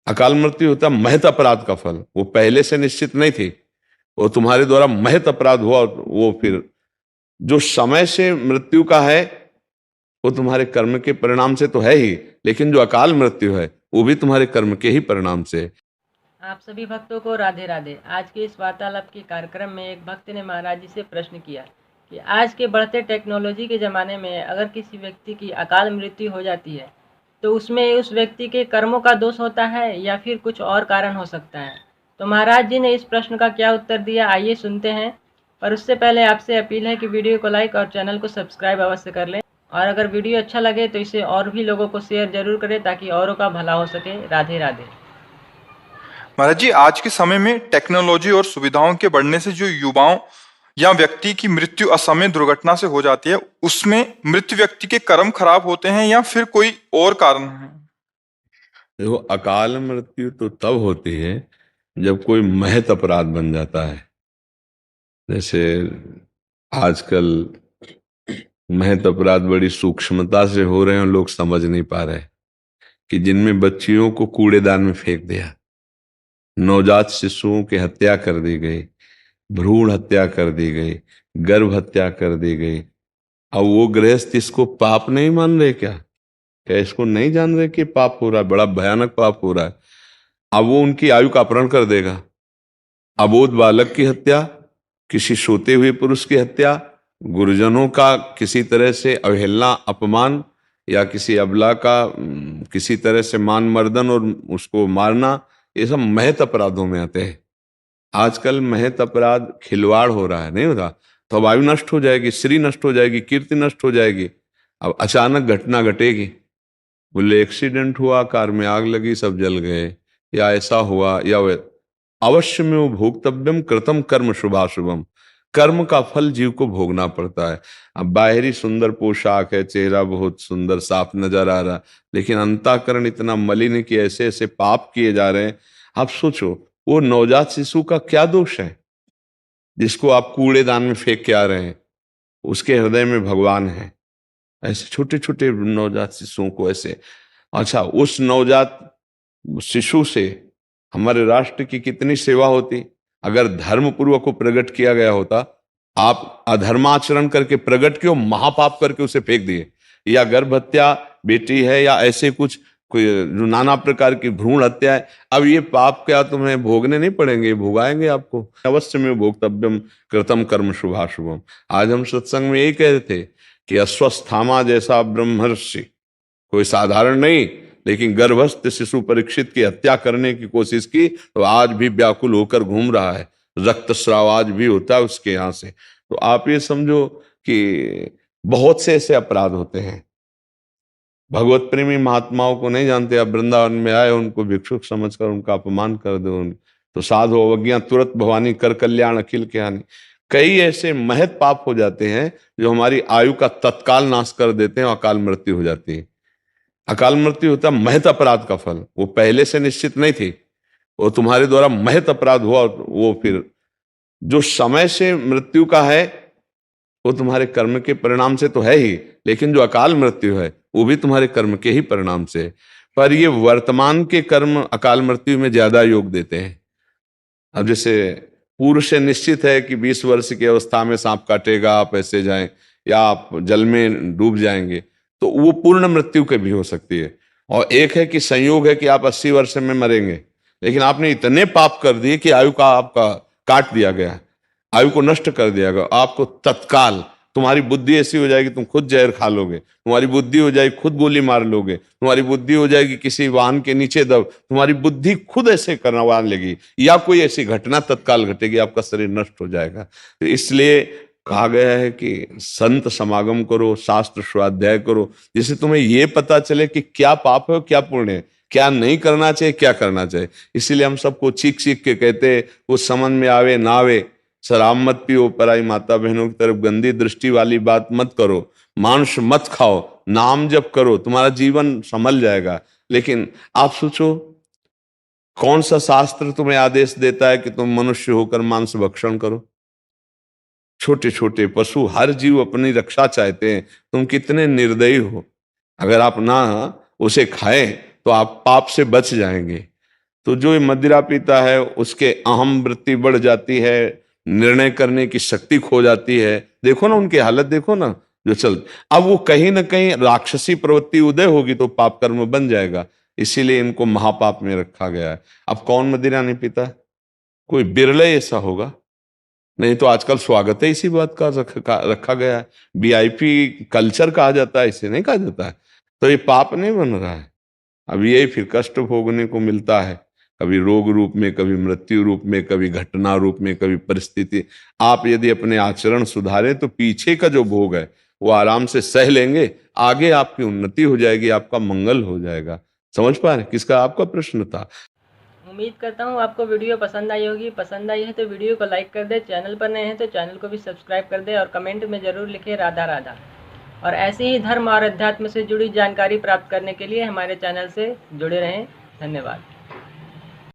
अकाल मृत्यु होता है महत अपराध का फल, वो पहले से निश्चित नहीं थी, वो तुम्हारे द्वारा महत अपराध हुआ। वो फिर जो समय से मृत्यु का है वो तुम्हारे कर्म के परिणाम से तो है ही, लेकिन जो अकाल मृत्यु है वो भी तुम्हारे कर्म के ही परिणाम से है। आप सभी भक्तों को राधे राधे। आज के इस वार्तालाप के कार्यक्रम में एक भक्त ने महाराज जी से प्रश्न किया कि आज के बढ़ते टेक्नोलॉजी के ज़माने में अगर किसी व्यक्ति की अकाल मृत्यु हो जाती है तो उसमें उस व्यक्ति के कर्मों का दोष होता है या फिर कुछ और कारण हो सकता है। तो महाराज जी ने इस प्रश्न का क्या उत्तर दिया, आइए सुनते हैं। पर उससे पहले आपसे अपील है कि वीडियो को लाइक और चैनल को सब्सक्राइब अवश्य कर लें, और अगर वीडियो अच्छा लगे तो इसे और भी लोगों को शेयर जरूर करें ताकि औरों का भला हो सके। राधे राधे। महाराज जी, आज के समय में टेक्नोलॉजी और सुविधाओं के बढ़ने से जो युवाओं या व्यक्ति की मृत्यु असमय दुर्घटना से हो जाती है, उसमें मृत्यु व्यक्ति के कर्म खराब होते हैं या फिर कोई और कारण है? देखो, अकाल मृत्यु तो तब होती है जब कोई महत अपराध बन जाता है। जैसे आजकल महत अपराध बड़ी सूक्ष्मता से हो रहे हैं, लोग समझ नहीं पा रहे कि जिनमें बच्चियों को कूड़ेदान में फेंक दिया, नवजात शिशुओं की हत्या कर दी गई, भ्रूण हत्या कर दी गई, गर्भ हत्या कर दी गई। अब वो गृहस्थ इसको पाप नहीं मान रहे क्या इसको नहीं जान रहे कि पाप हो रहा है, बड़ा भयानक पाप हो रहा है। अब वो उनकी आयु का अपहरण कर देगा। अबोध बालक की हत्या, किसी सोते हुए पुरुष की हत्या, गुरुजनों का किसी तरह से अवहेलना, अपमान, या किसी अबला का किसी तरह से मान मर्दन और उसको मारना, ये सब महत अपराधों में आते हैं। आजकल महत अपराध खिलवाड़ हो रहा है, नहीं होता तो अब आयु नष्ट हो जाएगी, श्री नष्ट हो जाएगी, कीर्ति नष्ट हो जाएगी। अब अचानक घटना घटेगी, बोले एक्सीडेंट हुआ, कार में आग लगी, सब जल गए, या ऐसा हुआ, या अवश्य में वो भोक्तव्यम कृतम कर्म शुभाशुभम, कर्म का फल जीव को भोगना पड़ता है। अब बाहरी सुंदर पोशाक है, चेहरा बहुत सुंदर साफ नजर आ रहा, लेकिन अंतःकरण इतना मलिन है कि ऐसे ऐसे पाप किए जा रहे हैं। आप सोचो, वो नवजात शिशु का क्या दोष है जिसको आप कूड़ेदान में फेंक के आ रहे हैं? उसके हृदय में भगवान है। ऐसे छोटे छोटे नवजात शिशुओं को ऐसे, अच्छा उस नवजात शिशु से हमारे राष्ट्र की कितनी सेवा होती अगर धर्म पूर्वक को प्रकट किया गया होता। आप अधर्माचरण करके प्रकट किए, महापाप करके उसे फेंक दिए, या गर्भ हत्या बेटी है, या ऐसे कुछ कोई जो नाना प्रकार की भ्रूण हत्या है। अब ये पाप क्या तुम्हें भोगने नहीं पड़ेंगे, भोगाएंगे आपको। अवश्य में भोक्तव्यम कृतम कर्म शुभाशुभम। आज हम सत्संग में यही कह रहे थे कि अश्वस्थामा जैसा ब्रह्मर्षि कोई साधारण नहीं, लेकिन गर्भस्थ शिशु परीक्षित की हत्या करने की कोशिश की तो आज भी व्याकुल होकर घूम रहा है, रक्तस्राव आज भी होता है उसके यहाँ से। तो आप ये समझो कि बहुत से ऐसे अपराध होते हैं। भगवत प्रेमी महात्माओं को नहीं जानते, अब वृंदावन में आए, उनको भिक्षुक समझकर उनका अपमान कर दो, तो साधु अवज्ञा तुरंत भवानी कर कल्याण अखिल के हानि। कई ऐसे महत पाप हो जाते हैं जो हमारी आयु का तत्काल नाश कर देते हैं, अकाल मृत्यु हो जाती है। अकाल मृत्यु होता है महत अपराध का फल, वो पहले से निश्चित नहीं थी, वो तुम्हारे द्वारा महत अपराध हुआ। वो फिर जो समय से मृत्यु का है वो तुम्हारे कर्म के परिणाम से तो है ही, लेकिन जो अकाल मृत्यु है वो भी तुम्हारे कर्म के ही परिणाम से। पर ये वर्तमान के कर्म अकाल मृत्यु में ज्यादा योग देते हैं। अब जैसे पूर्व से निश्चित है कि 20 वर्ष की अवस्था में सांप काटेगा, आप ऐसे जाएं, या आप जल में डूब जाएंगे, तो वो पूर्ण मृत्यु के भी हो सकती है। और एक है कि संयोग है कि आप 80 वर्ष में मरेंगे, लेकिन आपने इतने पाप कर दिए कि आयु का आपका काट दिया गया, आयु को नष्ट कर दिया गया। आपको तत्काल तुम्हारी बुद्धि ऐसी हो जाएगी, तुम खुद जहर खा लोगे, तुम्हारी बुद्धि हो जाएगी खुद गोली मार लोगे, तुम्हारी बुद्धि हो जाएगी किसी वाहन के नीचे दब, तुम्हारी बुद्धि खुद ऐसे करने लगी, या कोई ऐसी घटना तत्काल घटेगी, आपका शरीर नष्ट हो जाएगा। तो इसलिए कहा गया है कि संत समागम करो, शास्त्र स्वाध्याय करो, जिससे तुम्हें ये पता चले कि क्या पाप है क्या पुण्य है, क्या नहीं करना चाहिए क्या करना चाहिए। इसीलिए हम सबको चीख चीख के कहते, वो समझ में आवे ना आवे, शराब मत पियो, पराई माता बहनों की तरफ गंदी दृष्टि वाली बात मत करो, मांस मत खाओ, नाम जप करो, तुम्हारा जीवन संभल जाएगा। लेकिन आप सोचो, कौन सा शास्त्र तुम्हें आदेश देता है कि तुम मनुष्य होकर मांस भक्षण करो? छोटे छोटे पशु, हर जीव अपनी रक्षा चाहते हैं, तुम कितने निर्दयी हो। अगर आप ना उसे खाएं तो आप पाप से बच जाएंगे। तो जो ये मदिरा पीता है उसके अहम वृत्ति बढ़ जाती है, निर्णय करने की शक्ति खो जाती है। देखो ना उनकी हालत, देखो ना जो चल, अब वो कहीं ना कहीं राक्षसी प्रवृत्ति उदय होगी तो पाप कर्म बन जाएगा, इसीलिए इनको महापाप में रखा गया है। अब कौन मदिरा नहीं पीता? कोई बिरले ऐसा होगा, नहीं तो आजकल स्वागत है इसी बात का रखा गया है। वीआईपी कल्चर कहा जाता है, इसे नहीं कहा जाता है। तो ये पाप नहीं बन रहा है। अब यही फिर कष्ट भोगने को मिलता है, कभी रोग रूप में, कभी मृत्यु रूप में, कभी घटना रूप में, कभी परिस्थिति। आप यदि अपने आचरण सुधारें तो पीछे का जो भोग है वो आराम से सह लेंगे, आगे आपकी उन्नति हो जाएगी, आपका मंगल हो जाएगा। समझ पा रहे? किसका आपका प्रश्न था? उम्मीद करता हूँ आपको वीडियो पसंद आई होगी। पसंद आई है तो वीडियो को लाइक कर दे, चैनल पर नए हैं तो चैनल को भी सब्सक्राइब कर दे और कमेंट में ज़रूर लिखें राधा राधा। और ऐसे ही धर्म और अध्यात्म से जुड़ी जानकारी प्राप्त करने के लिए हमारे चैनल से जुड़े रहें। धन्यवाद।